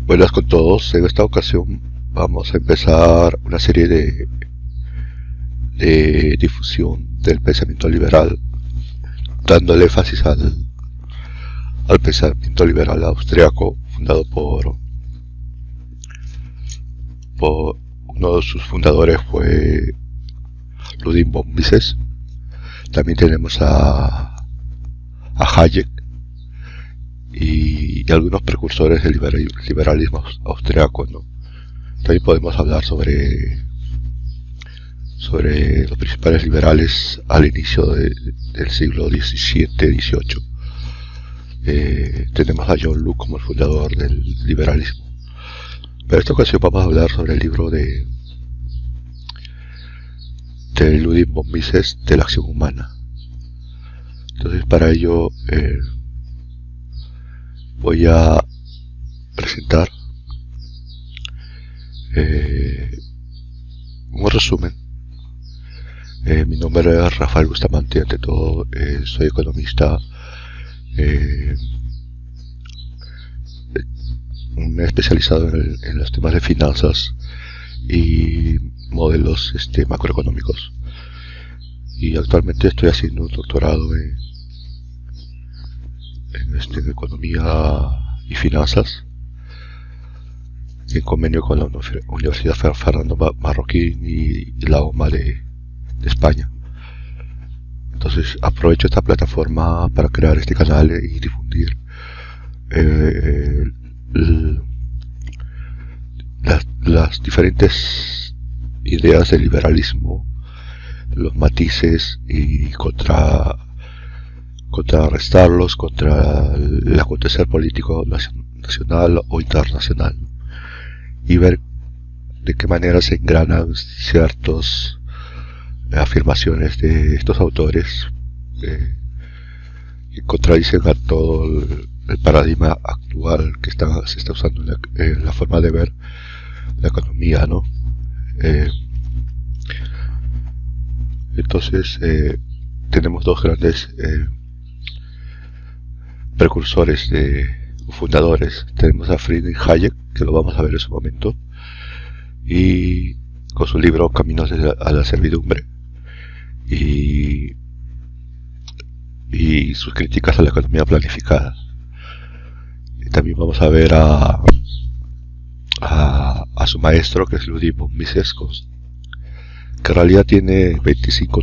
Buenas con todos. En esta ocasión vamos a empezar una serie de difusión del pensamiento liberal, dándole énfasis al pensamiento liberal austriaco, fundado por uno de sus fundadores fue Ludwig von Mises. También tenemos a Hayek y algunos precursores del liberalismo austriaco, ¿no? También podemos hablar sobre los principales liberales al inicio del siglo XVII-XVIII. Tenemos a John Locke como el fundador del liberalismo. Pero en esta ocasión vamos a hablar sobre el libro de Ludwig von Mises, de la acción humana. Entonces, para ello voy a presentar un resumen. Mi nombre es Rafael Bustamante. Ante todo, soy economista. Me he especializado en los temas de finanzas y modelos macroeconómicos, y actualmente estoy haciendo un doctorado en economía y finanzas, en convenio con la Universidad Fernando Marroquín y la OMA de España. Entonces aprovecho esta plataforma para crear este canal y difundir las diferentes ideas del liberalismo, los matices, y contrarrestarlos contra el acontecer político nacional o internacional, y ver de qué manera se engranan ciertas afirmaciones de estos autores que contradicen a todo el paradigma actual que se está usando en la forma de ver la economía, ¿no? Entonces tenemos dos grandes precursores fundadores. Tenemos a Friedrich Hayek, que lo vamos a ver en su momento, y con su libro Caminos a la Servidumbre, y sus críticas a la economía planificada. Y también vamos a ver a su maestro, que es Ludwig von Mises, que en realidad tiene 25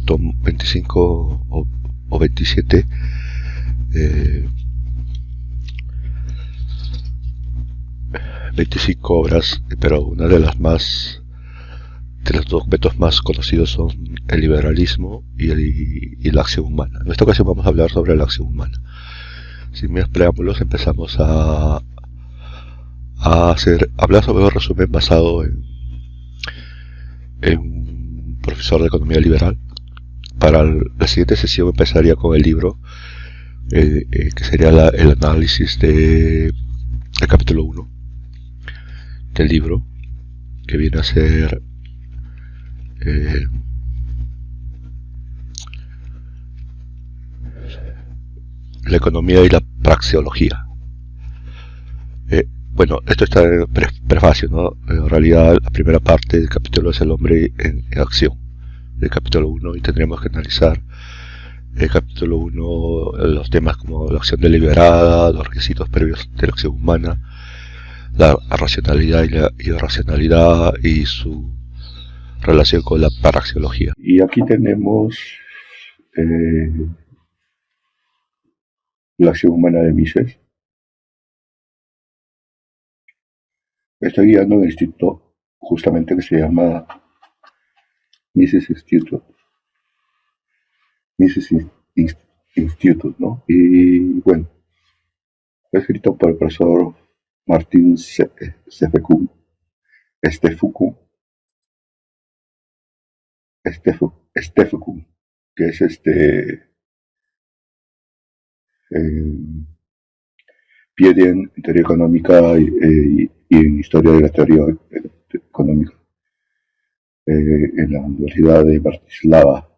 o 27 25 obras, pero una de los documentos más conocidos son el liberalismo y la acción humana. En esta ocasión vamos a hablar sobre la acción humana. Sin más preámbulos, empezamos a hablar sobre un resumen basado en un profesor de economía liberal. Para la siguiente sesión empezaría con el libro, que sería el análisis del capítulo 1 del libro, que viene a ser la economía y la praxeología. Bueno, esto está en prefacio, ¿no? En realidad la primera parte del capítulo es el hombre en acción, del capítulo 1, y tendríamos que analizar el capítulo 1, los temas como la acción deliberada, los requisitos previos de la acción humana, la racionalidad y la irracionalidad, y su relación con la praxeología. Y aquí tenemos la acción humana de Mises. Estoy guiando un instituto justamente que se llama Mises Institute. Mises Institute, ¿no? Y bueno, fue escrito por el profesor Martin Stefekun, que es PhD en teoría económica y en historia de la teoría económica en la Universidad de Bratislava,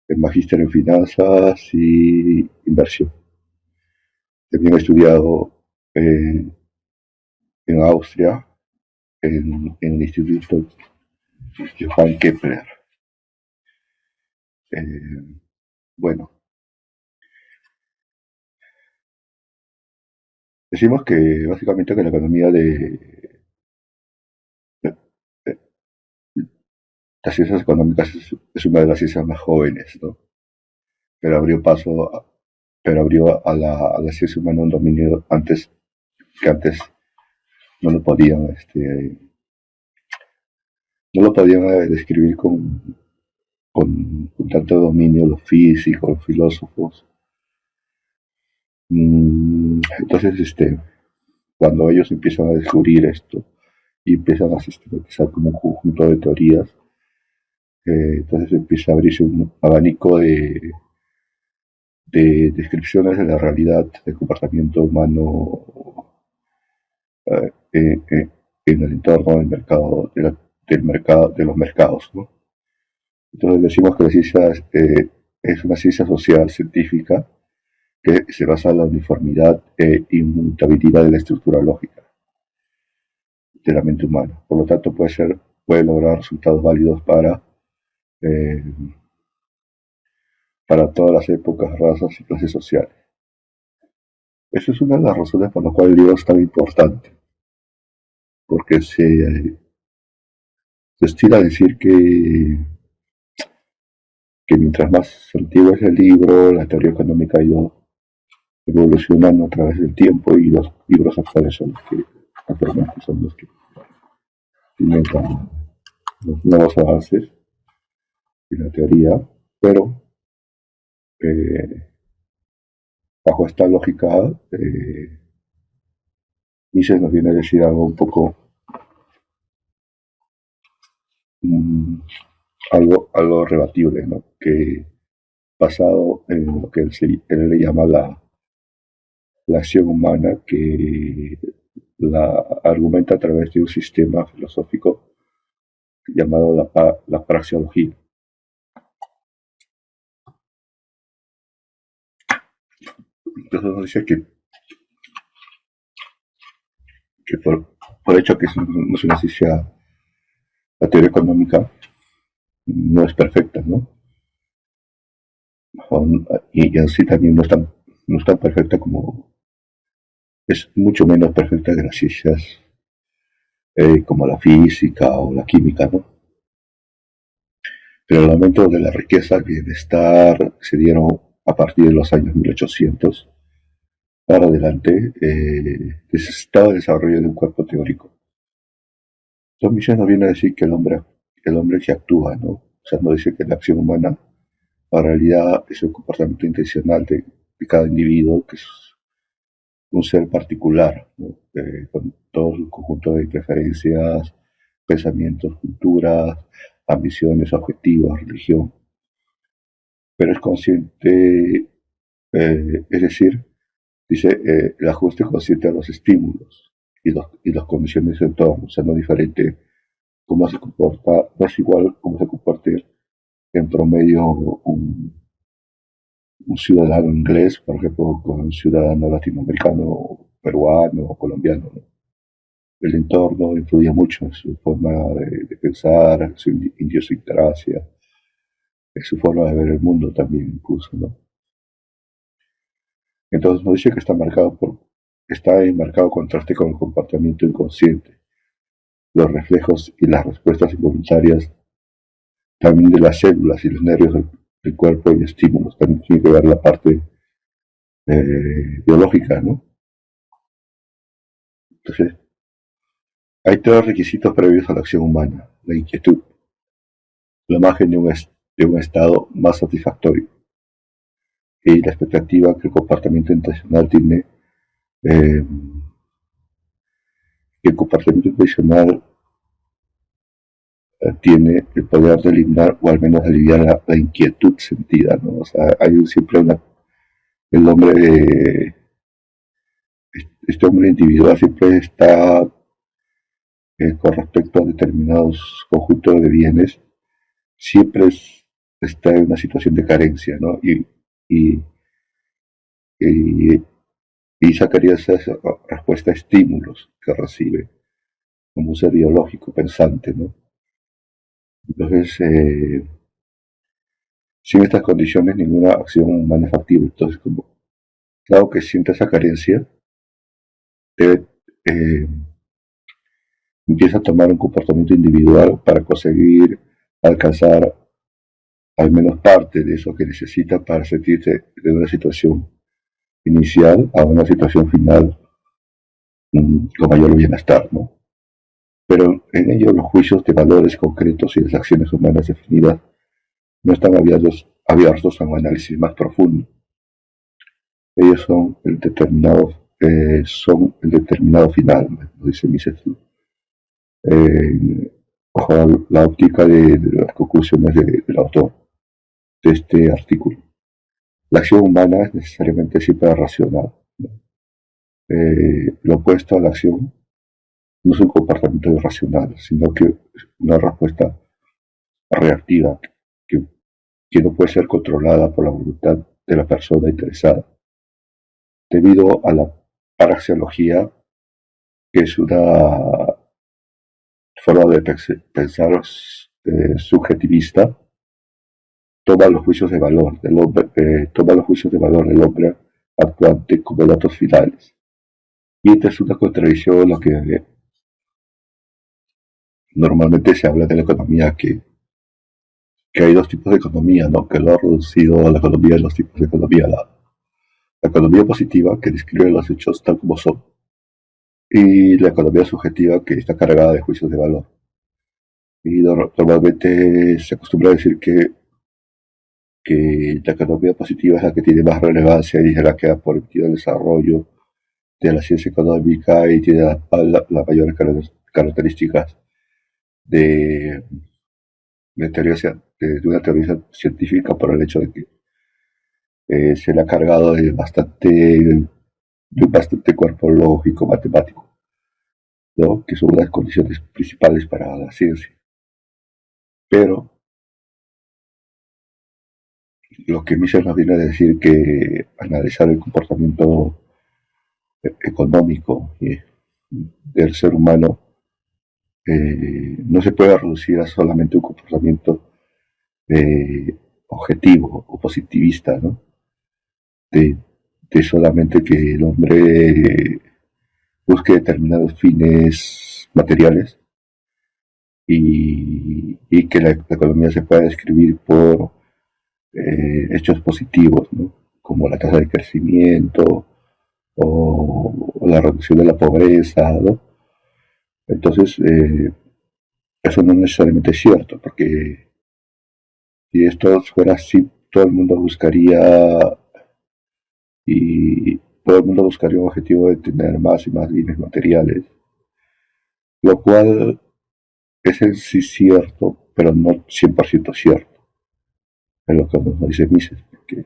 en magíster en finanzas y inversión. También ha estudiado Austria, en el Instituto Johann Kepler. Eh, bueno, decimos que básicamente que la economía de las ciencias económicas es una de las ciencias más jóvenes, ¿no? Pero abrió paso, pero abrió a la ciencia humana un dominio que antes no lo podían, no lo podían describir con tanto dominio los físicos, los filósofos. Entonces, cuando ellos empiezan a descubrir esto y empiezan a sistematizar como un conjunto de teorías, entonces empieza a abrirse un abanico de descripciones de la realidad del comportamiento humano en el entorno del mercado, del mercado, de los mercados, ¿no? Entonces decimos que la ciencia es una ciencia social científica que se basa en la uniformidad e inmutabilidad de la estructura lógica de la mente humana. Por lo tanto, puede lograr resultados válidos eh, para todas las épocas, razas y clases sociales. Esa es una de las razones por las cuales el libro es tan importante, porque se estila a decir que mientras más antiguo es el libro, la teoría económica ha ido evolucionando a través del tiempo y los libros actuales actualmente son los que inventan los nuevos avances en la teoría, pero eh, bajo esta lógica, Mises nos viene a decir algo un poco, mm, algo rebatible, ¿no? Que basado en lo que él le llama la acción humana, que la argumenta a través de un sistema filosófico llamado la praxeología. Entonces nos dice que por hecho que no es una ciencia, la teoría económica no es perfecta, ¿no? Y en sí también no es tan perfecta como, es mucho menos perfecta que las ciencias como la física o la química, ¿no? Pero el aumento de la riqueza y bienestar se dieron a partir de los años 1800 para adelante, necesitaba el desarrollo de un cuerpo teórico. Entonces Mises nos viene a decir que el hombre que actúa, ¿no? O sea, no dice que la acción humana en realidad es el comportamiento intencional de cada individuo, que es un ser particular, ¿no? Con todo un conjunto de preferencias, pensamientos, culturas, ambiciones, objetivos, religión, pero es consciente, es decir, dice, el ajuste consciente a los estímulos y las condiciones de entorno, o sea, no diferente cómo se comporta, no es igual cómo se comporte en promedio un ciudadano inglés, por ejemplo, con un ciudadano latinoamericano, peruano o colombiano, ¿no? El entorno influye mucho en su forma de pensar, en su idiosincrasia, en su forma de ver el mundo también incluso, ¿no? Entonces nos dice que está en marcado contraste con el comportamiento inconsciente, los reflejos y las respuestas involuntarias también de las células y los nervios del cuerpo y estímulos. También tiene que ver la parte biológica, ¿no? Entonces, hay tres requisitos previos a la acción humana: la inquietud, la imagen de un estado más satisfactorio y la expectativa que el comportamiento intencional tiene, eh, que el comportamiento intencional tiene el poder de eliminar o al menos aliviar la inquietud sentida, ¿no? O sea, siempre el hombre, este hombre individual siempre está con respecto a determinados conjuntos de bienes, siempre está en una situación de carencia, ¿no? Y, y, y sacaría esa respuesta a estímulos que recibe. como un ser biológico pensante, ¿no? Entonces, sin estas condiciones ninguna acción humana es factible. Entonces, como dado que siente esa carencia, debe, eh, empieza a tomar un comportamiento individual para conseguir alcanzar al menos parte de eso que necesita para sentirse de una situación inicial a una situación final con mayor bienestar, ¿no? Pero en ello los juicios de valores concretos y las acciones humanas definidas no están abiertos a un análisis más profundo. Ellos son el determinado final, lo dice Mises, bajo la óptica de las conclusiones del autor de este artículo. La acción humana es necesariamente siempre racional. Lo opuesto a la acción no es un comportamiento irracional, sino que es una respuesta reactiva que, que no puede ser controlada por la voluntad de la persona interesada. Debido a la paraxiología, que es una forma de pensar subjetivista, toma los juicios de valor del hombre actuante como datos finales. Y esta es una contradicción en lo que normalmente se habla de la economía, que hay dos tipos de economía, ¿no? Que lo ha reducido a la economía de los tipos de economía. La economía positiva, que describe los hechos tal como son, y la economía subjetiva, que está cargada de juicios de valor. Y normalmente se acostumbra a decir que la economía positiva es la que tiene más relevancia y es la que ha permitido el desarrollo de la ciencia económica y tiene las mayores características de, de una teoría científica por el hecho de que se le ha cargado de bastante cuerpo lógico matemático, ¿no? Que son las condiciones principales para la ciencia. Pero lo que Mises nos viene a decir que analizar el comportamiento económico del ser humano no se puede reducir a solamente un comportamiento objetivo o positivista, ¿no? De, de solamente que el hombre busque determinados fines materiales y que la economía se pueda describir por hechos positivos, ¿no? Como la tasa de crecimiento o la reducción de la pobreza, ¿no? Entonces, eso no es necesariamente cierto, porque si esto fuera así, todo el mundo buscaría un objetivo de tener más y más bienes materiales, lo cual es en sí cierto, pero no 100% cierto, es lo que nos dice Mises, porque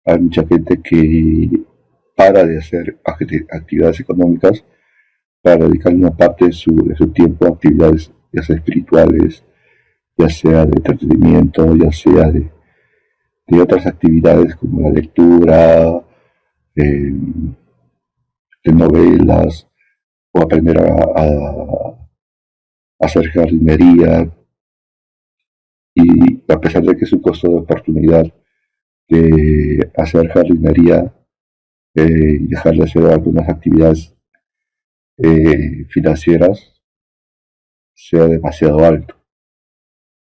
hay mucha gente que para de hacer actividades económicas para dedicar una parte de su tiempo a actividades ya sea espirituales, ya sea de entretenimiento, ya sea de otras actividades como la lectura, eh, de novelas o aprender a hacer jardinería. Y a pesar de que es un costo de oportunidad de hacer jardinería y dejar de hacer algunas actividades financieras, sea demasiado alto.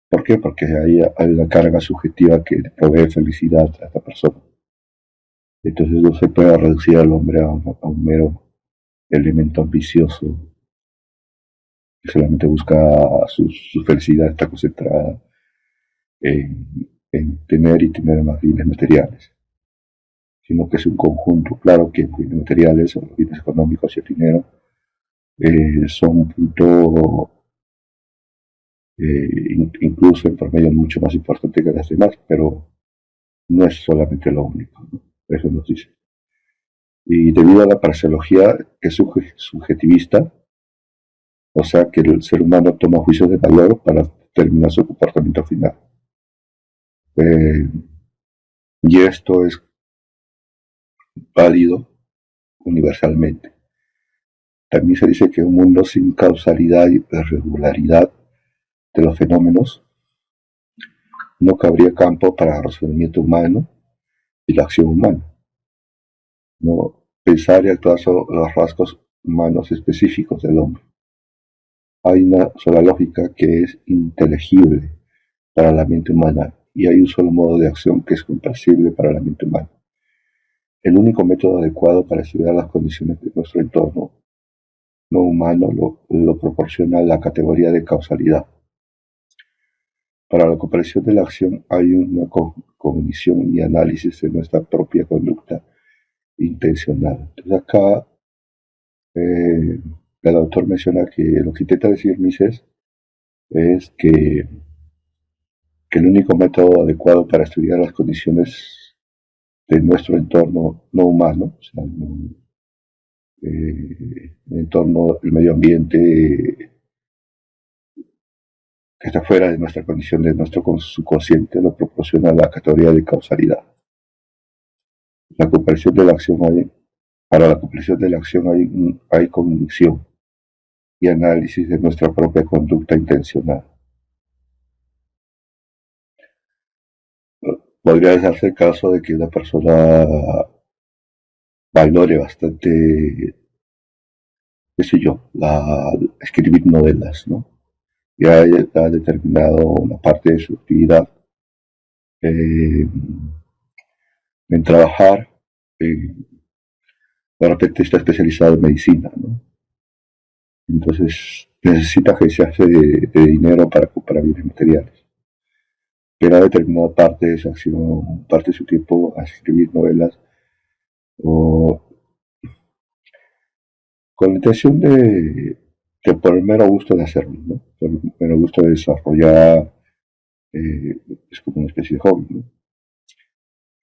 ¿Por qué? Porque hay una carga subjetiva que provee felicidad a esta persona. Entonces no se puede reducir al hombre a un mero elemento ambicioso que solamente busca su felicidad, está concentrada en tener y tener más bienes materiales, sino que es un conjunto. Claro que los bienes materiales o los bienes económicos y el dinero son un punto incluso en promedio mucho más importante que las demás, pero no es solamente lo único, ¿no? Eso nos dice. Y debido a la parciología que es subjetivista, o sea que el ser humano toma juicios de valor para determinar su comportamiento final. Eh, y esto es válido universalmente. También se dice que un mundo sin causalidad y regularidad de los fenómenos no cabría campo para el razonamiento humano y la acción humana. ¿No? Pensar y actuar son los rasgos humanos específicos del hombre. Hay una sola lógica que es inteligible para la mente humana y hay un solo modo de acción que es comprensible para la mente humana. El único método adecuado para estudiar las condiciones de nuestro entorno no humano lo proporciona la categoría de causalidad. Para la comprensión de la acción hay una cognición y análisis de nuestra propia conducta intencional. Entonces acá el autor menciona que lo que intenta decir Mises es que el único método adecuado para estudiar las condiciones de nuestro entorno no humano, o sea, el entorno, el medio ambiente que está fuera de nuestra condición, de nuestro subconsciente, lo proporciona la categoría de causalidad. La comprensión de la acción para la comprensión de la acción hay cognición y análisis de nuestra propia conducta intencional. Podría darse el caso de que una persona valore bastante, qué sé yo, escribir novelas, ¿no? Y ha determinado una parte de su actividad en trabajar, de repente está especializado en medicina, ¿no? Entonces necesita agenciarse de dinero para comprar bienes materiales. Pero ha determinado parte de su acción, parte de su tiempo a escribir novelas o con la intención por el mero gusto de hacerlo, ¿no? Por el mero gusto de desarrollar, es como una especie de hobby, ¿no?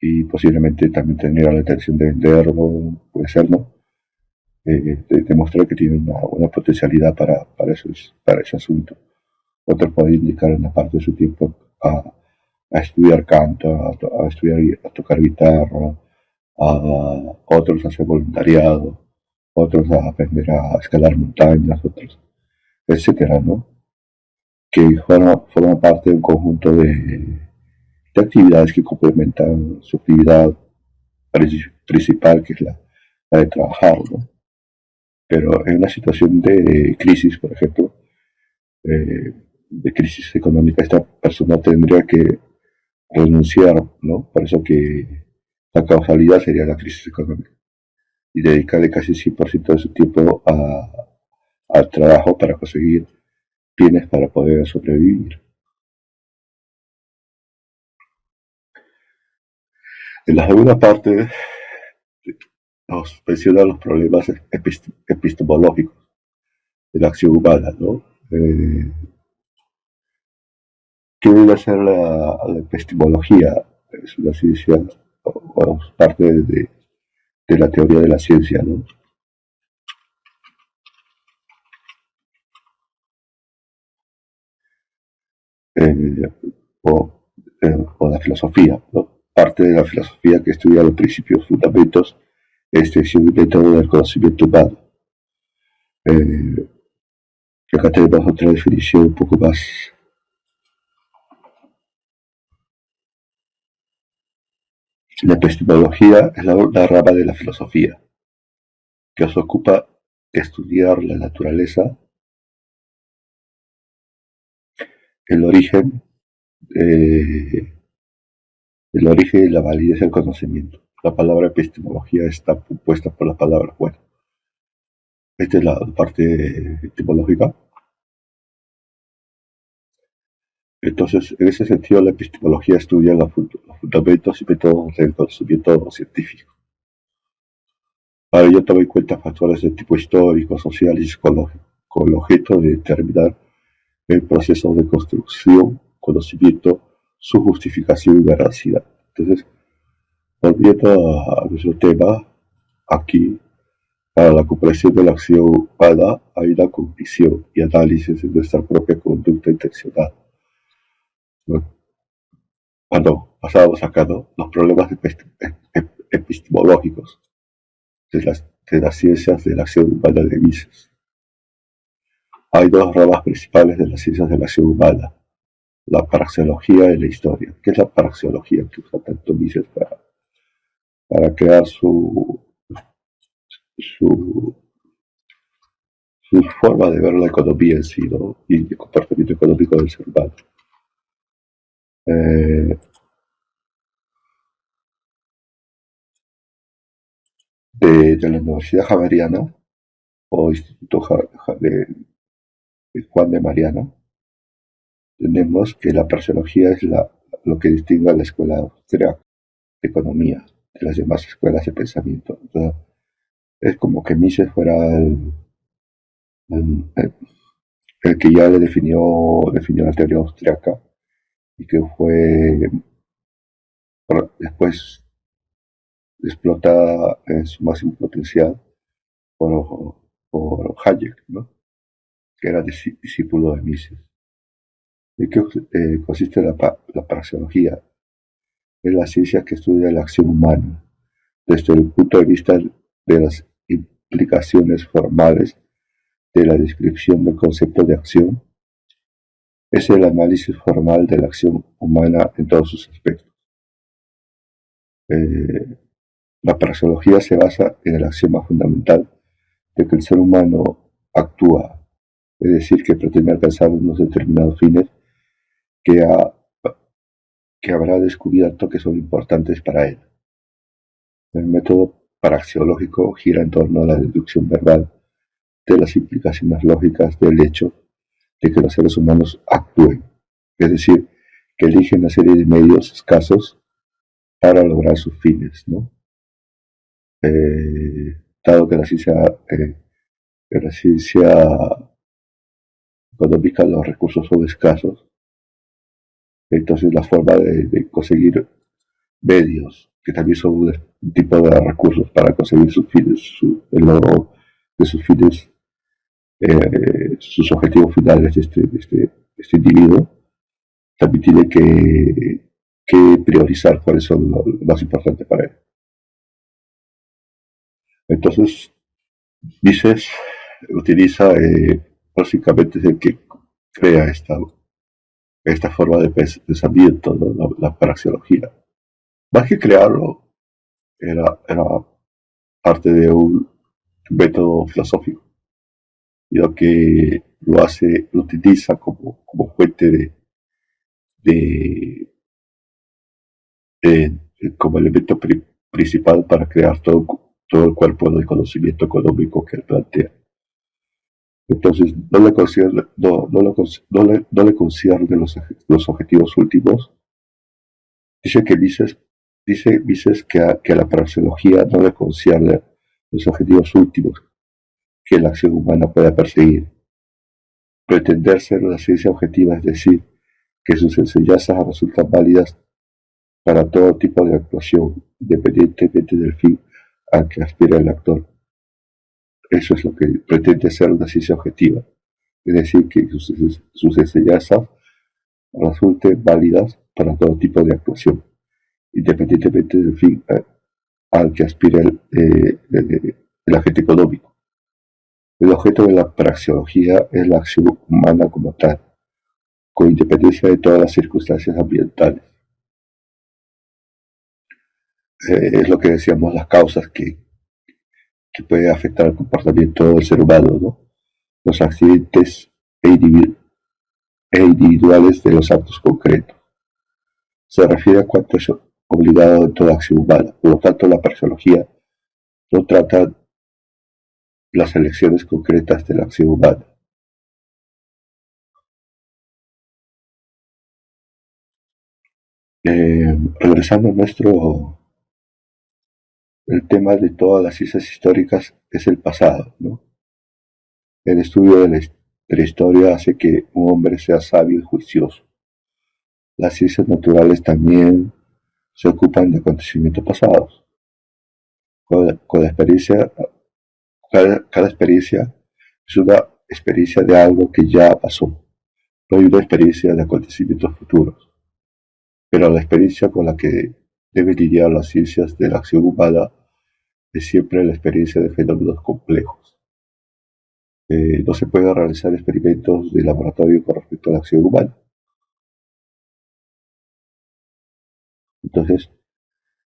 Y posiblemente también tener la intención de venderlo, puede ser, ¿no? De demostrar que tiene una potencialidad para ese asunto. Otro puede indicar una parte de su tiempo a estudiar canto, a estudiar, a tocar guitarra, a otros a hacer voluntariado, otros a aprender a escalar montañas, otros, etcétera, ¿no? Que forma parte de un conjunto de actividades que complementan su actividad principal, que es la de trabajar, ¿no? Pero en una situación de crisis, por ejemplo, de crisis económica, esta persona tendría que renunciar, ¿no? Por eso que la causalidad sería la crisis económica y dedicarle casi 100% de su tiempo al trabajo para conseguir bienes para poder sobrevivir. En la segunda parte nos menciona los problemas epistemológicos de la acción humana, ¿no? ¿Qué debe ser la epistemología? Es una ciencia, o parte de la teoría de la ciencia, ¿no? Eh, o, o la filosofía, ¿no? Parte de la filosofía que estudia los principios, fundamentos, extensión y método del conocimiento humano. Acá tenemos otra definición un poco más. La epistemología es la rama de la filosofía que se ocupa de estudiar la naturaleza, el origen, eh, el origen y la validez del conocimiento. La palabra epistemología está compuesta por las palabras, bueno, esta es la parte etimológica. Entonces, en ese sentido, la epistemología estudia los fundamentos y métodos del conocimiento científico. Para ello toma en cuenta factores de tipo histórico, social y psicológico, con el objeto de determinar el proceso de construcción, conocimiento, su justificación y veracidad. Entonces, volviendo a nuestro tema, aquí, para la comprensión de la acción humana, hay una cognición y análisis de nuestra propia conducta intencional. Bueno, pasábamos acá, ¿no? Los problemas epistemológicos de las ciencias de la acción humana de Mises. Hay dos ramas principales de las ciencias de la acción humana, la praxeología y la historia. ¿Qué es la praxeología que usa tanto Mises para crear su, su forma de ver la economía en sí, ¿no? Y el comportamiento económico del ser humano? Eh, de la Universidad Javeriana o Instituto de Juan de Mariana, tenemos que la praxeología es lo que distingue a la escuela austríaca de economía de las demás escuelas de pensamiento. Entonces, es como que Mises fuera el, el que ya definió la teoría austriaca y que fue después explotada en su máximo potencial por, por Hayek, ¿no? Que era discípulo de Mises. ¿De qué consiste la praxeología? Es la ciencia que estudia la acción humana desde el punto de vista de las implicaciones formales de la descripción del concepto de acción. Es el análisis formal de la acción humana en todos sus aspectos. Eh, la praxeología se basa en el axioma fundamental de que el ser humano actúa, es decir, que pretende alcanzar unos determinados fines que, ha, que habrá descubierto que son importantes para él. El método praxeológico gira en torno a la deducción verbal de las implicaciones lógicas del hecho de que los seres humanos actúen, es decir, que eligen una serie de medios escasos para lograr sus fines, ¿no? Dado que la ciencia económica los recursos son escasos, entonces la forma de conseguir medios, que también son un tipo de recursos para conseguir sus fines, el logro de sus fines, sus objetivos finales de este individuo, también tiene que priorizar cuáles son lo más importantes para él. Entonces, Mises utiliza, básicamente es el que crea esta forma de pensamiento, ¿no? La praxeología. Más que crearlo, era parte de un método filosófico, y lo que lo utiliza como fuente de, como elemento principal para crear todo el cuerpo de conocimiento económico que él plantea. Entonces, no le concierne los objetivos últimos. Dice que Mises que a la praxeología no le concierne los objetivos últimos que la acción humana pueda perseguir. Pretender ser una ciencia objetiva, es decir, que sus enseñanzas resultan válidas para todo tipo de actuación, independientemente del fin al que aspira el actor. Eso es lo que pretende ser una ciencia objetiva, es decir, que sus enseñanzas resulten válidas para todo tipo de actuación, independientemente del fin al que aspira el agente económico. El objeto de la praxeología es la acción humana como tal, con independencia de todas las circunstancias ambientales. Es lo que decíamos, las causas que pueden afectar el comportamiento del ser humano, ¿no? Los accidentes individuales de los actos concretos. Se refiere a cuanto es obligado en toda acción humana. Por lo tanto, la praxeología no trata las elecciones concretas de la acción humana. Regresando a el tema de todas las ciencias históricas es el pasado, ¿no? El estudio de la historia hace que un hombre sea sabio y juicioso. Las ciencias naturales también se ocupan de acontecimientos pasados. Con la experiencia, cada experiencia es una experiencia de algo que ya pasó, no hay una experiencia de acontecimientos futuros. Pero la experiencia con la que deben lidiar las ciencias de la acción humana es siempre la experiencia de fenómenos complejos. No se pueden realizar experimentos de laboratorio con respecto a la acción humana. Entonces,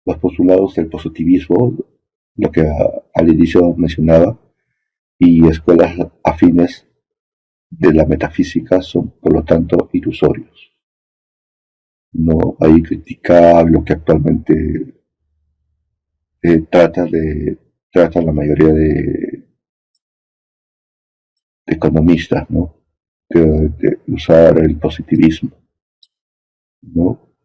los postulados del positivismo, lo que al inicio mencionaba, y escuelas afines de la metafísica son, por lo tanto, ilusorios. No hay critica lo que actualmente trata la mayoría de economistas, ¿no? De usar el positivismo, ¿no?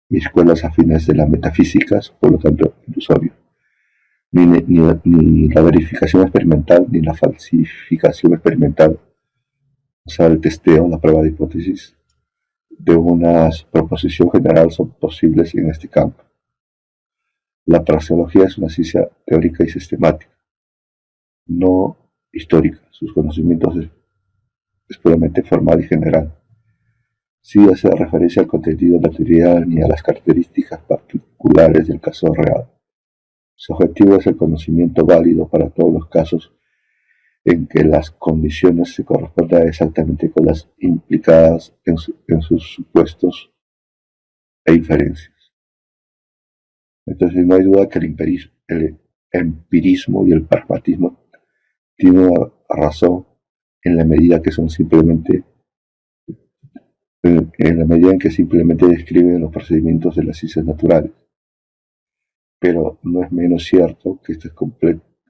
Y escuelas afines de la metafísica, por lo tanto, ilusorio. Ni la verificación experimental, ni la falsificación experimental, o sea, el testeo, la prueba de hipótesis, de una proposición general son posibles en este campo. La praxeología es una ciencia teórica y sistemática, no histórica. Sus conocimientos es puramente formal y general. Sí hace referencia al contenido material ni a las características particulares del caso real. Su objetivo es el conocimiento válido para todos los casos en que las condiciones se correspondan exactamente con las implicadas en sus supuestos e inferencias. Entonces no hay duda que el empirismo y el pragmatismo tienen razón en la medida que son simplemente en la medida en que simplemente describen los procedimientos de las ciencias naturales. Pero no es menos cierto que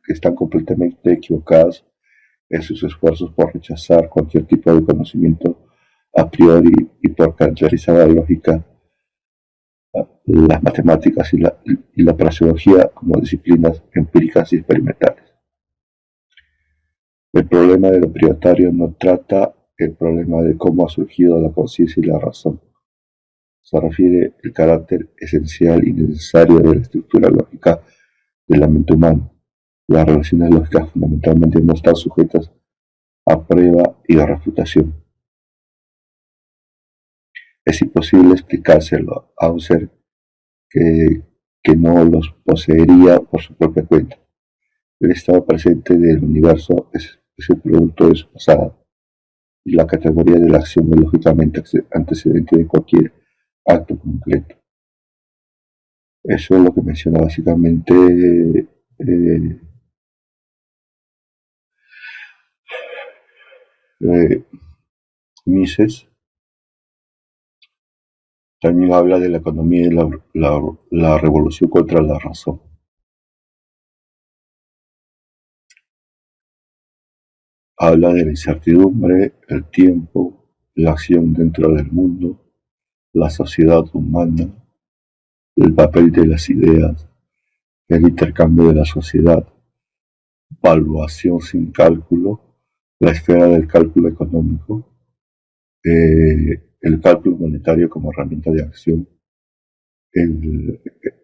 están completamente equivocadas en sus esfuerzos por rechazar cualquier tipo de conocimiento a priori y por caracterizar la lógica, las matemáticas y la praxeología como disciplinas empíricas y experimentales. El problema de lo prioritario no trata el problema de cómo ha surgido la conciencia y la razón. Se refiere al carácter esencial y necesario de la estructura lógica de la mente humana. Las relaciones lógicas fundamentalmente no están sujetas a prueba y a refutación. Es imposible explicárselo a un ser que no los poseería por su propia cuenta. El estado presente del universo es el producto de su pasado, y la categoría de la acción es lógicamente antecedente de cualquier acto concreto. Eso es lo que menciona básicamente Mises. También habla de la economía y la revolución contra la razón. Habla de la incertidumbre, el tiempo, la acción dentro del mundo, la sociedad humana, el papel de las ideas, el intercambio de la sociedad, valuación sin cálculo, la esfera del cálculo económico, el cálculo monetario como herramienta de acción.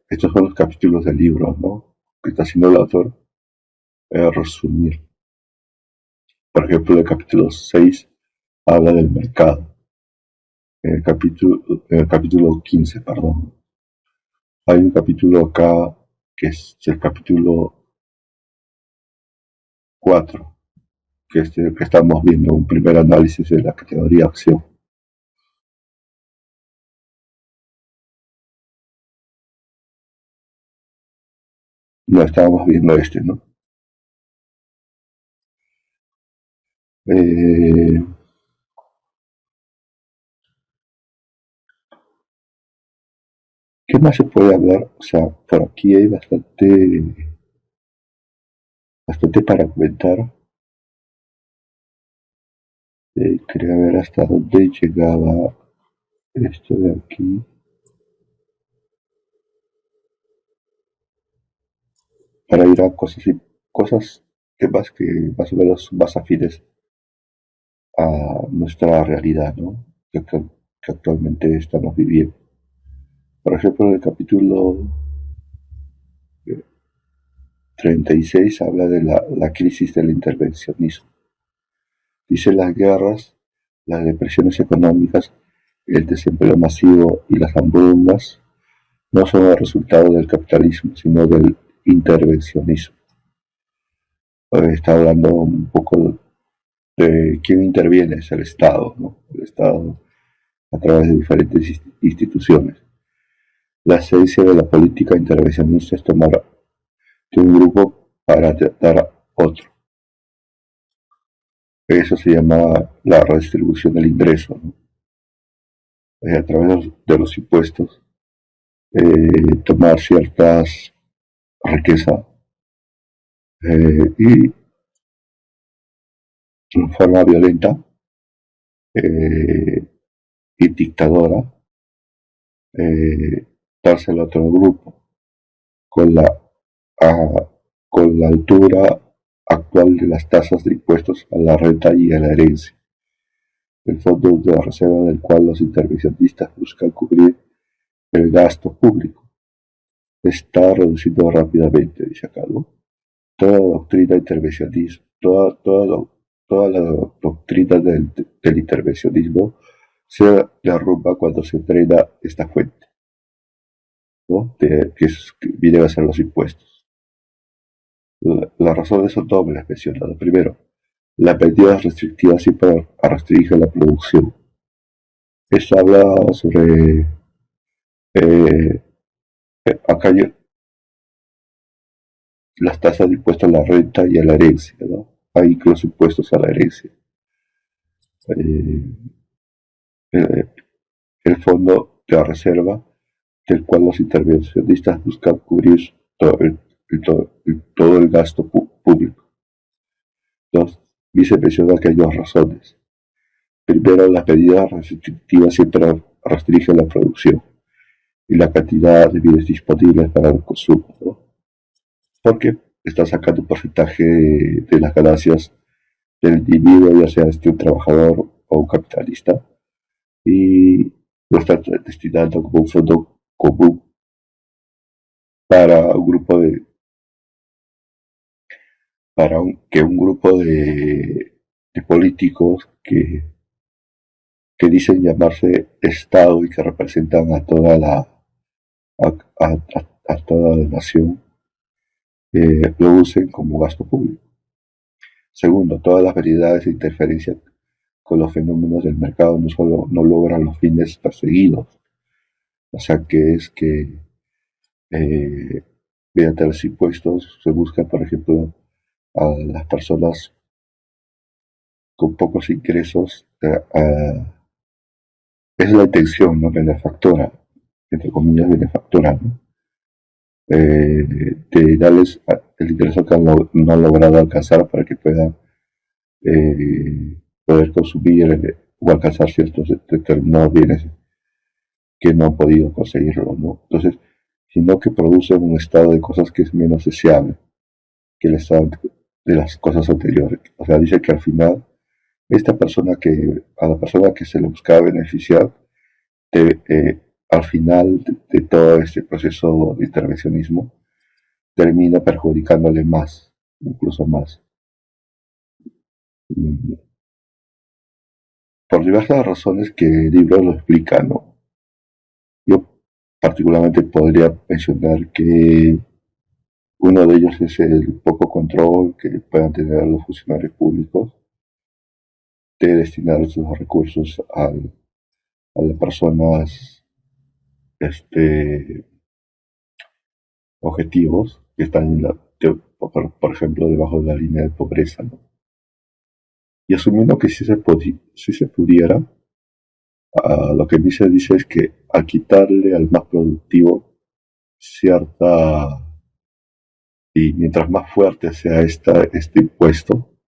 Estos son los capítulos del libro, ¿no?, que está haciendo el autor, resumir. Por ejemplo, el capítulo 6 habla del mercado. En el capítulo 15, perdón. Hay un capítulo acá que es el capítulo 4, que es el que estamos viendo, un primer análisis de la categoría acción. No estábamos viendo ¿no? ¿Qué más se puede hablar? O sea, por aquí hay bastante para comentar. Quería ver hasta dónde llegaba esto de aquí. Para ir a temas que más o menos son más afines a nuestra realidad, ¿no?, que actualmente estamos viviendo. Por ejemplo, en el capítulo 36 habla de la crisis del intervencionismo. Dice: las guerras, las depresiones económicas, el desempleo masivo y las hambrunas no son el resultado del capitalismo, sino del intervencionismo. está hablando un poco de quién interviene, es el Estado, ¿no? El Estado a través de diferentes instituciones. La esencia de la política intervencionista es tomar de un grupo para dar a otro. Eso se llama la redistribución del ingreso, ¿no? A través de los impuestos, tomar ciertas riquezas y en forma violenta eh, y dictadora, dárselo a otro grupo con la, a, con la altura actual de las tasas de impuestos a la renta y a la herencia. El fondo de reserva del cual los intervencionistas buscan cubrir el gasto público está reduciendo rápidamente, dice acá, ¿no? Toda doctrina intervencionismo, toda la doctrina del intervencionismo se derrumba cuando se drena esta fuente, ¿no? Que vienen a ser los impuestos. Las razones son dobles mencionadas. Primero, la medida restrictiva siempre restringe la producción. Esto habla sobre eh, acá las tasas de impuestos a la renta y a la herencia, ¿no? Hay incluso impuestos a la herencia. Eh, eh, el fondo de reserva del cual los intervencionistas buscan cubrir todo el gasto público. Dos, dice menciona que hay dos razones. Primero, las medidas restrictivas siempre restringen la producción y la cantidad de bienes disponibles para el consumo, ¿no? Porque está sacando un porcentaje de las ganancias del individuo, ya sea un trabajador o un capitalista, y lo está destinando como un fondo común para un grupo de, que un grupo de políticos que dicen llamarse Estado y que representan a toda a toda la nación, lo usen como gasto público. Segundo, todas las variedades de interferencia con los fenómenos del mercado no logran los fines perseguidos. O sea, que es que eh, mediante los impuestos se busca, por ejemplo, a las personas con pocos ingresos, es la intención, ¿no? Benefactora, entre comillas, benefactora, ¿no? De darles el ingreso que no han logrado alcanzar para que puedan poder consumir o alcanzar ciertos determinados bienes que no han podido conseguirlo, ¿no? Entonces, sino que producen un estado de cosas que es menos deseable que el estado de las cosas anteriores. O sea, dice que al final, a la persona que se le buscaba beneficiar, al final de todo este proceso de intervencionismo, termina perjudicándole más, incluso más. Mm, por diversas razones que el libro lo explica, ¿no? Yo particularmente podría mencionar que uno de ellos es el poco control que puedan tener los funcionarios públicos de destinar sus recursos a las personas este, objetivos que están por ejemplo, debajo de la línea de pobreza, ¿no? Y asumiendo que si se pudiera, lo que dice es que al quitarle al más productivo cierta, y mientras más fuerte sea este impuesto,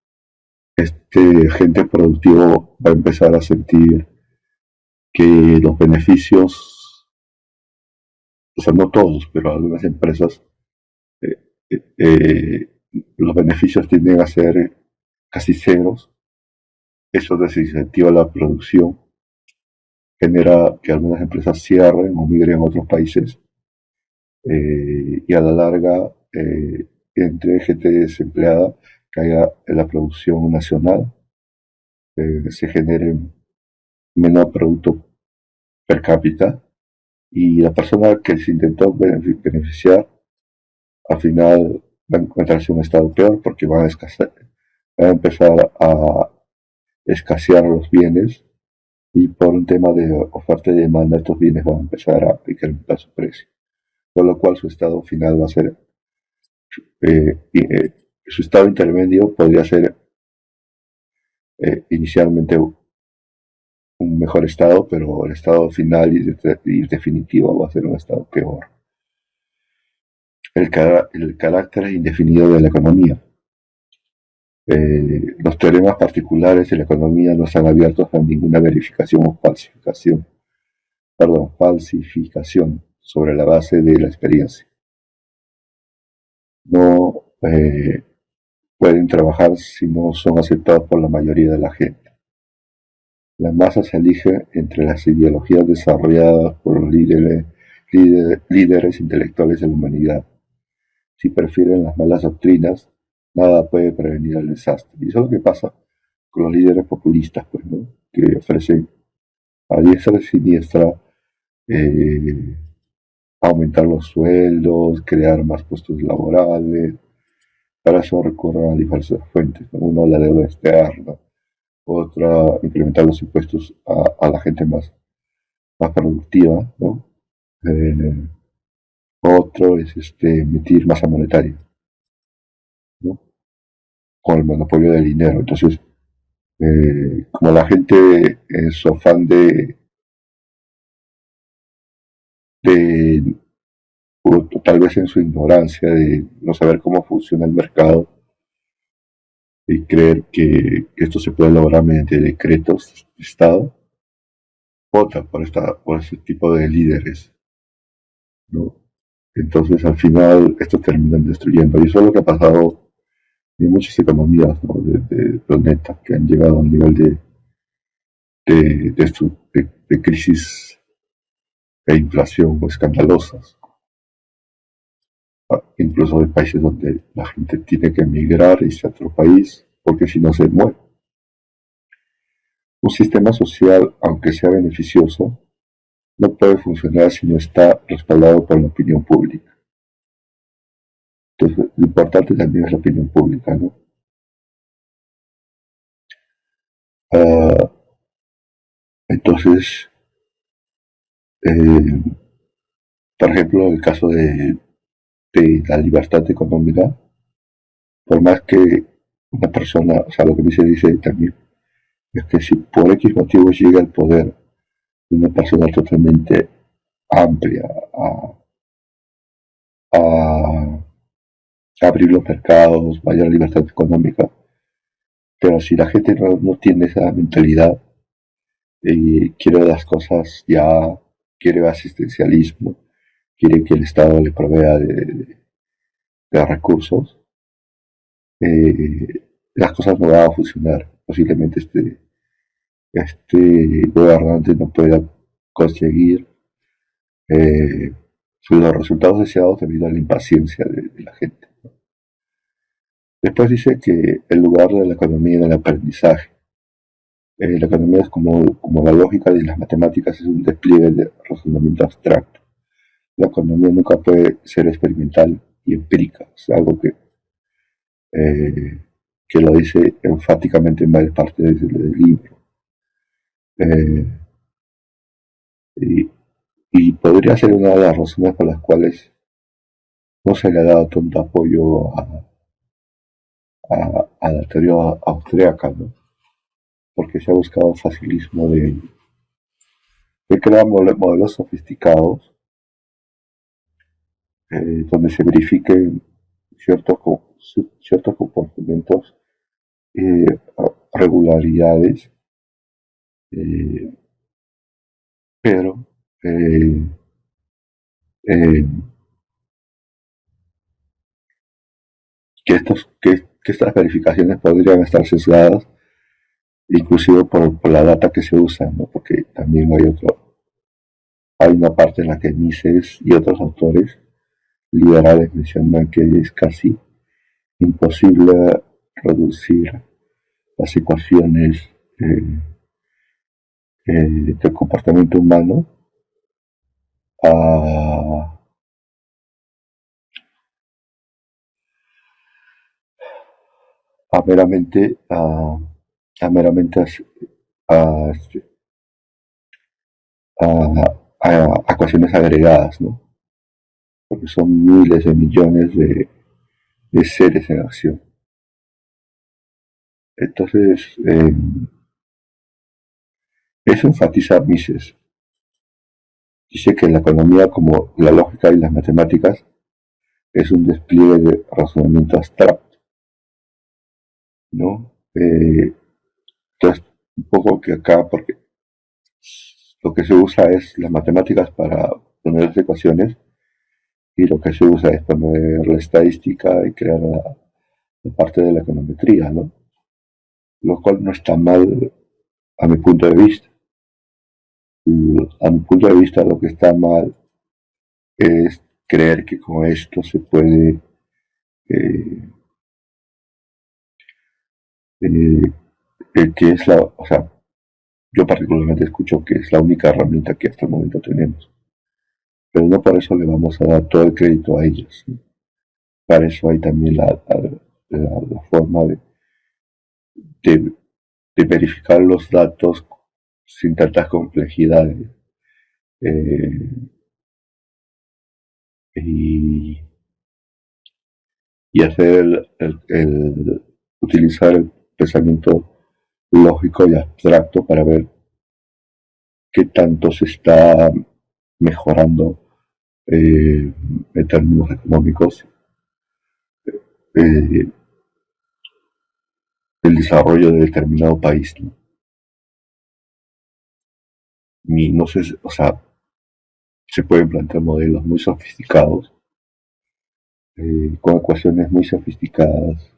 este agente productivo va a empezar a sentir que los beneficios, o sea, no todos, pero algunas empresas, eh, eh, los beneficios tienden a ser casi ceros. Eso desincentiva la producción, genera que algunas empresas cierren o migren a otros países, y a la larga, entre gente desempleada, caiga en la producción nacional, se genere menor producto per cápita y la persona que se intentó beneficiar al final va a encontrarse un estado peor porque van a empezar a escasear los bienes y por un tema de oferta y demanda estos bienes van a empezar a incrementar su precio, con lo cual su estado final va a ser, su estado intermedio podría ser inicialmente un mejor estado, pero el estado final y definitivo va a ser un estado peor. El carácter indefinido de la economía. Los teoremas particulares de la economía no están abiertos a ninguna verificación o falsificación sobre la base de la experiencia. No pueden trabajar si no son aceptados por la mayoría de la gente. La masa se elige entre las ideologías desarrolladas por los líderes intelectuales de la humanidad. Si prefieren las malas doctrinas, nada puede prevenir el desastre. Y eso es lo que pasa con los líderes populistas, pues, ¿no? Que ofrecen a diestra y siniestra eh, aumentar los sueldos, crear más puestos laborales. Para eso recurren a diversas fuentes, ¿no? Uno, la deuda externa, otra, incrementar los impuestos a la gente más productiva, ¿no? Eh, Otro es emitir masa monetaria, ¿no? Con el monopolio del dinero. Entonces, como la gente en su afán de, o tal vez en su ignorancia de no saber cómo funciona el mercado y creer que esto se puede lograr mediante decretos de Estado, vota por ese tipo de líderes, ¿no? Entonces, al final, estos terminan destruyendo. Y eso es lo que ha pasado en muchas economías, ¿no? Del planeta que han llegado a un nivel de crisis e inflación escandalosas. Incluso hay países donde la gente tiene que emigrar y irse a otro país porque si no se muere. Un sistema social, aunque sea beneficioso, no puede funcionar si no está respaldado por la opinión pública. Entonces, lo importante también es la opinión pública, ¿no? Uh, entonces, eh, por ejemplo, el caso de la libertad económica, por más que una persona, o sea, lo que me se dice también, es que si por X motivo llega al poder una persona totalmente amplia a abrir los mercados, mayor libertad económica, pero si la gente no tiene esa mentalidad y quiere las cosas ya, quiere asistencialismo, quiere que el Estado le provea de recursos, las cosas no van a funcionar. Posiblemente este gobernante no pueda conseguir eh, los resultados deseados debido a la impaciencia de la gente. Después dice que el lugar de la economía en el aprendizaje. La economía es como la lógica de las matemáticas, es un despliegue de razonamiento abstracto. La economía nunca puede ser experimental y empírica, es algo eh, que lo dice enfáticamente en varias partes del libro. Eh, y, y podría ser una de las razones por las cuales no se le ha dado tanto apoyo a la teoría austríaca, ¿no? Porque se ha buscado facilismo de crear modelos sofisticados donde se verifiquen ciertos, ciertos comportamientos, eh, regularidades, eh, pero eh, eh, que estas verificaciones podrían estar sesgadas, inclusive por la data que se usa, ¿no? Porque también hay una parte en la que Mises y otros autores liberales mencionan que es casi imposible reducir las ecuaciones del comportamiento humano a, a meramente a meramente a, a ecuaciones agregadas, ¿no? Porque son miles de millones de seres en acción. Entonces, eso enfatiza Mises. Dice que la economía, como la lógica y las matemáticas, es un despliegue de razonamiento abstracto, ¿no? Entonces, un poco que acá, porque lo que se usa es las matemáticas para poner las ecuaciones y lo que se usa es poner la estadística y crear la parte de la econometría, ¿no? Lo cual no está mal a mi punto de vista. Y a mi punto de vista lo que está mal es creer que con esto se puede eh, eh, que es la, o sea, yo particularmente escucho que es la única herramienta que hasta el momento tenemos, pero no por eso le vamos a dar todo el crédito a ellos, ¿no? Para eso hay también la forma de, de verificar los datos sin tantas complejidades eh, y, y hacer utilizar el pensamiento lógico y abstracto para ver qué tanto se está mejorando en términos económicos eh, el desarrollo de determinado país, ¿no? Y no sé, o sea, se pueden plantear modelos muy sofisticados, con ecuaciones muy sofisticadas,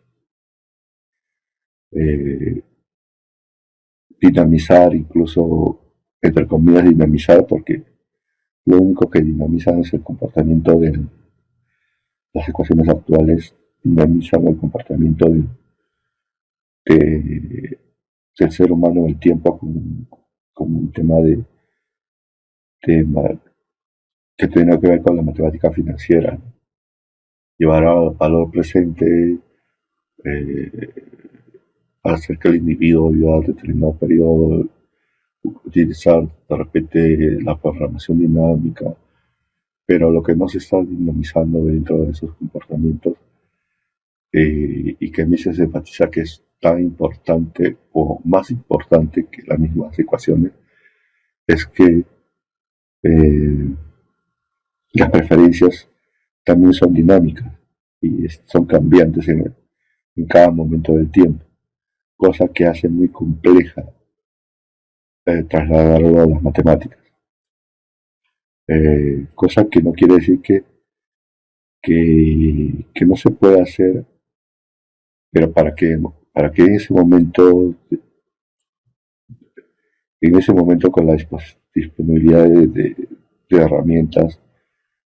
eh, dinamizar incluso, entre comillas, dinamizar, porque lo único que dinamizan es el comportamiento de las ecuaciones actuales, dinamizan el comportamiento de, del ser humano en el tiempo como un tema de que tiene que ver con la matemática financiera, ¿no? Llevar al valor presente, eh, hacer que el individuo viva un determinado periodo, utilizar de repente la programación dinámica, pero lo que no se está dinamizando dentro de esos comportamientos y que a mí se enfatiza que es tan importante o más importante que las mismas ecuaciones, es que eh, las preferencias también son dinámicas y son cambiantes en cada momento del tiempo, cosa que hace muy compleja trasladarlo a las matemáticas. Cosa que no quiere decir que no se pueda hacer, pero para que en ese momento con la disponibilidad de herramientas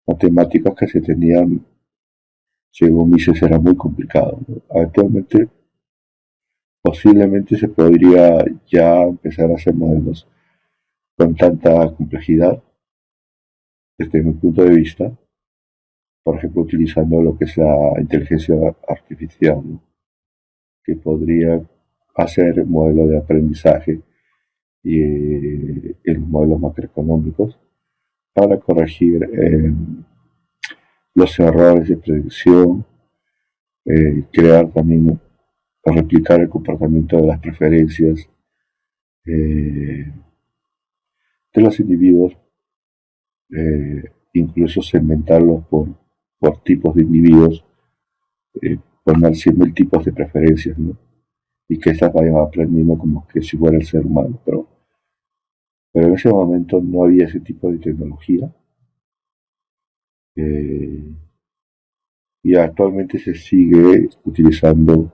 matemáticas que se tenían, según Mises, era muy complicado, ¿no? Actualmente posiblemente se podría ya empezar a hacer modelos con tanta complejidad desde mi punto de vista, por ejemplo, utilizando lo que es la inteligencia artificial, ¿no? Que podría hacer modelo de aprendizaje y en modelos macroeconómicos para corregir los errores de predicción, crear también, replicar el comportamiento de las preferencias de los individuos, incluso segmentarlos por tipos de individuos, poner 100.000 tipos de preferencias, ¿no? Y que estas vayan aprendiendo como que si fuera el ser humano, pero en ese momento no había ese tipo de tecnología eh, y actualmente se sigue utilizando,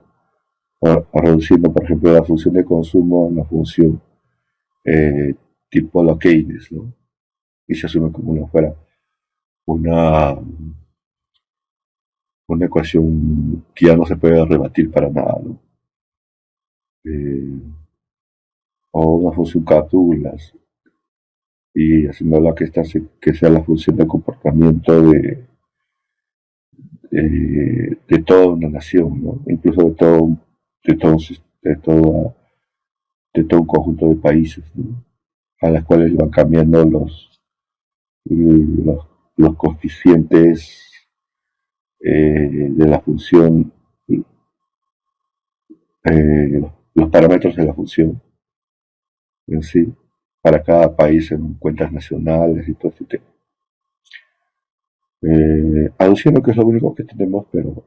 reduciendo por ejemplo la función de consumo a una función eh, tipo la Keynes, ¿no? Y se asume como una fuera una, una ecuación que ya no se puede rebatir para nada, ¿no? Eh, o una función K-Douglas y haciéndola que sea la función de comportamiento de toda una nación, ¿no? Incluso de todo de todo un conjunto de países, ¿no? A las cuales van cambiando los, los coeficientes de la función, los parámetros de la función en sí, para cada país en cuentas nacionales y todo este tema. Aduciendo que es lo único que tenemos, pero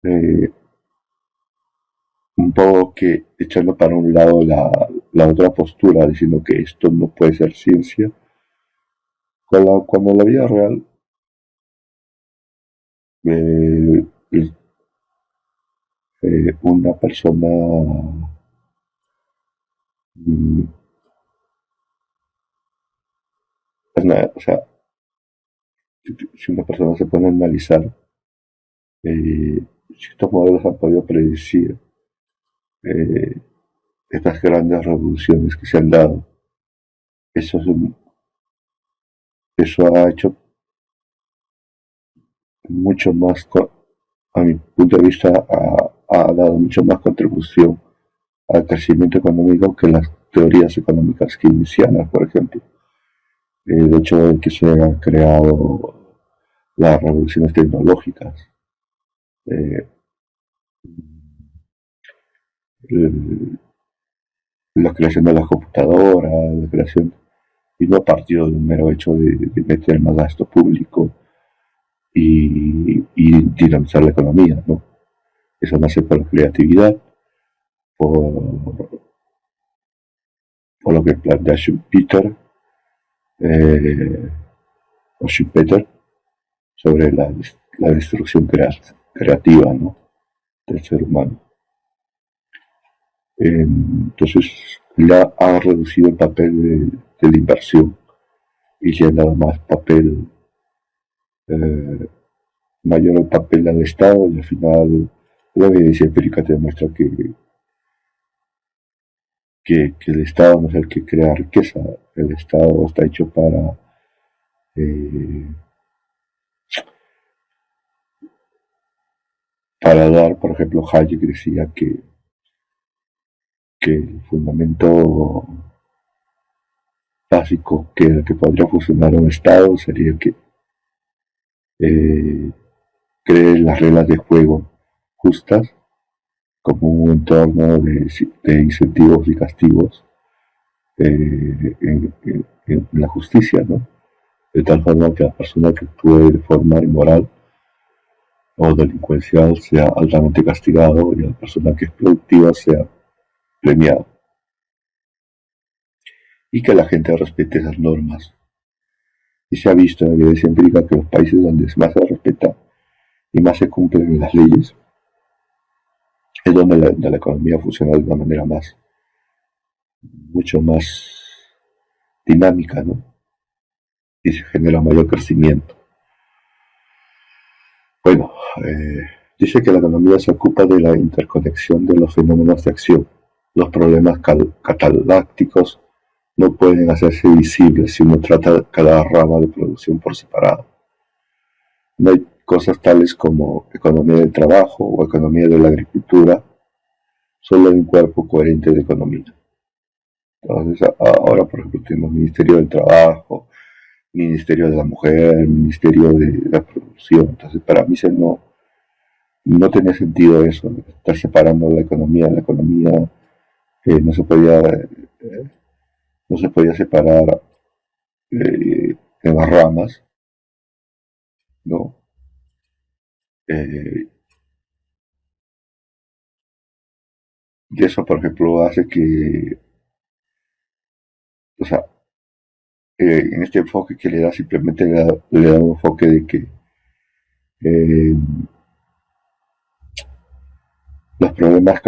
eh, un poco que echando para un lado la otra postura, diciendo que esto no puede ser ciencia, cuando en la vida real eh, una persona, mm, o sea, si una persona se pone a analizar, si estos modelos han podido predecir eh, estas grandes revoluciones que se han dado, eso, eso ha hecho mucho más, a mi punto de vista, ha dado mucho más contribución al crecimiento económico que las teorías económicas keynesianas, por ejemplo. El hecho de que se hayan creado las revoluciones tecnológicas, eh, la creación de las computadoras, la creación, y no partió de un mero hecho de meter más gasto público y dinamizar la economía, ¿no? Eso nace por la creatividad, por, por lo que plantea Schumpeter, eh, o Schumpeter, sobre la destrucción creativa, ¿no?, del ser humano. Entonces, ya ha reducido el papel de la inversión y le ha dado más papel, eh, mayor el papel al Estado, y al final la evidencia empírica te demuestra que el Estado no es el que crea riqueza, el Estado está hecho eh, para dar, por ejemplo, Hayek decía que el fundamento básico que podría funcionar un Estado sería que eh, cree las reglas de juego justas, como un entorno de incentivos y castigos en la justicia, ¿no? De tal forma que la persona que actúe de forma inmoral o delincuencial sea altamente castigado y la persona que es productiva sea premiada. Y que la gente respete esas normas. Y se ha visto en la evidencia empírica que los países donde más se respeta y más se cumplen las leyes es donde la economía funciona de una manera mucho más dinámica, ¿no? Y se genera mayor crecimiento. Bueno, dice que la economía se ocupa de la interconexión de los fenómenos de acción. Los problemas catalácticos no pueden hacerse visibles si uno trata cada rama de producción por separado. No hay cosas tales como economía del trabajo o economía de la agricultura, solo hay un cuerpo coherente de economía. Entonces, ahora, por ejemplo, tenemos Ministerio del Trabajo, Ministerio de la Mujer, Ministerio de la Producción. Entonces, para mí no tenía sentido eso, estar separando la economía. La economía no se podía, no se podía separar en las ramas, ¿no? Eh, y eso, por ejemplo, hace que, o sea, en este enfoque que le da, simplemente le da un enfoque de que eh, los problemas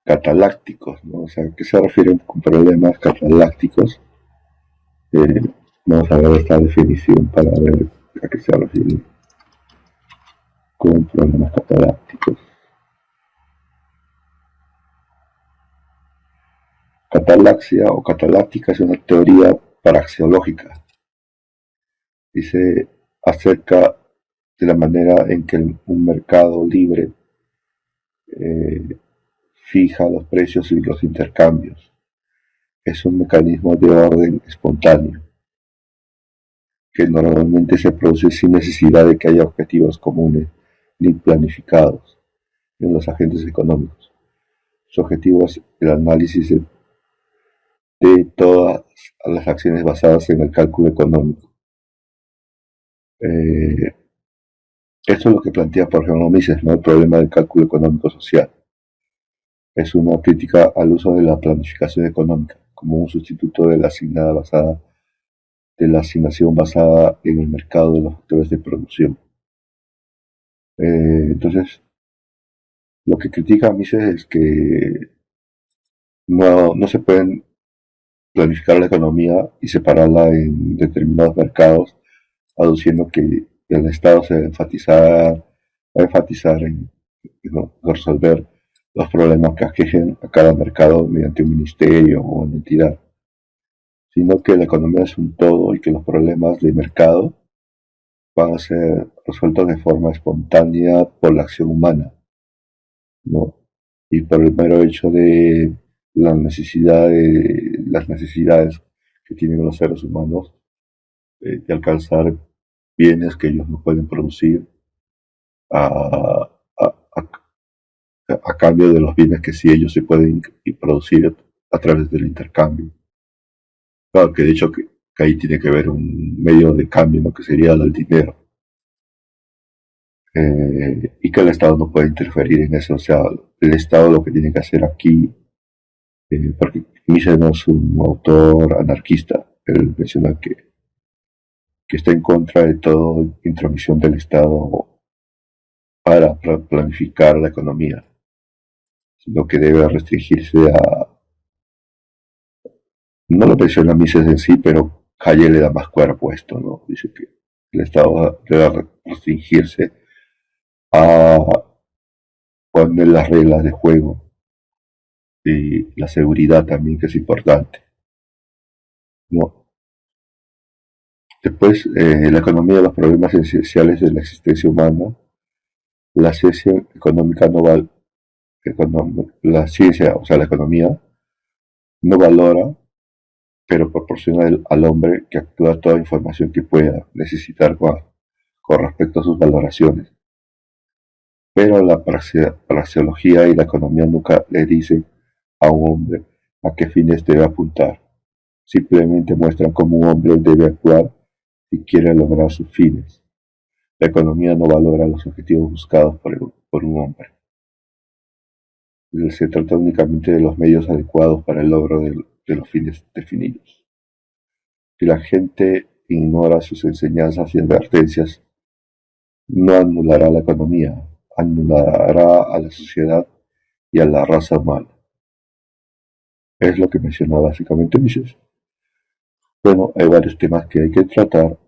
catalácticos, ¿no? O sea, ¿qué se refieren con problemas catalácticos? Eh, Vamos a ver esta definición para ver a qué se refiere con problemas catalácticos. Catalaxia o cataláctica es una teoría paraxiológica. Dice acerca de la manera en que un mercado libre eh, fija los precios y los intercambios. Es un mecanismo de orden espontáneo que normalmente se produce sin necesidad de que haya objetivos comunes ni planificados en los agentes económicos. Su objetivo es el análisis de todas las acciones basadas en el cálculo económico. Eh, Esto es lo que plantea, por ejemplo, Mises, ¿no? El problema del cálculo económico social. Es una crítica al uso de la planificación económica como un sustituto de la asignación basada en el mercado de los factores de producción. Entonces, lo que critica Mises es que no se pueden planificar la economía y separarla en determinados mercados, aduciendo que el Estado se va a enfatizar en resolver los problemas que aquejen a cada mercado mediante un ministerio o una entidad, sino que la economía es un todo y que los problemas de mercado van a ser resueltos de forma espontánea por la acción humana, ¿no? Y por el mero hecho de las necesidades que tienen los seres humanos de alcanzar bienes que ellos no pueden producir a, a, a, a cambio de los bienes que sí ellos se pueden producir a través del intercambio. Claro que de hecho que ahí tiene que haber un medio de cambio, ¿no? Que sería el dinero. Y que el Estado no puede interferir en eso. O sea, el Estado lo que tiene que hacer aquí, porque Mises no es un autor anarquista, él menciona que está en contra de toda intromisión del Estado para planificar la economía, sino que debe restringirse a, no lo menciona Mises en sí, pero Hayek le da más cuerpo a esto, ¿no? Dice que el Estado debe restringirse a poner las reglas de juego y la seguridad también, que es importante, ¿no? Después, la economía de los problemas esenciales de la existencia humana, la ciencia económica no val, la ciencia, o sea, la economía, no valora, pero proporciona al hombre que actúa toda información que pueda necesitar con respecto a sus valoraciones. Pero la praxeología y la economía nunca le dicen a un hombre a qué fines debe apuntar. Simplemente muestran cómo un hombre debe actuar si quiere lograr sus fines. La economía no valora los objetivos buscados por un hombre. Se trata únicamente de los medios adecuados para el logro de los fines definidos. Si la gente ignora sus enseñanzas y advertencias, no anulará la economía, anulará a la sociedad y a la raza humana. Es lo que menciona básicamente Mises. Bueno, hay varios temas que hay que tratar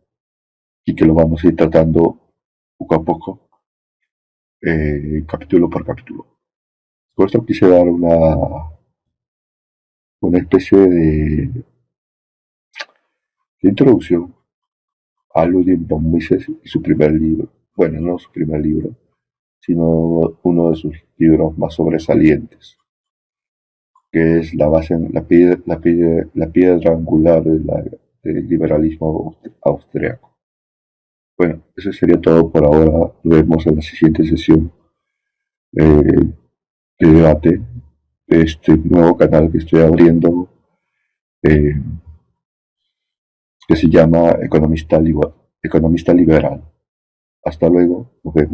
y que lo vamos a ir tratando poco a poco, capítulo por capítulo. Por esto quise dar una especie de introducción a Ludwig von Mises y su primer libro. Bueno, no su primer libro, sino uno de sus libros más sobresalientes, que es la base, la piedra angular del liberalismo austriaco. Bueno, eso sería todo por ahora. Nos vemos en la siguiente sesión de debate de este nuevo canal que estoy abriendo, eh, que se llama Economista Liberal. Hasta luego, nos vemos.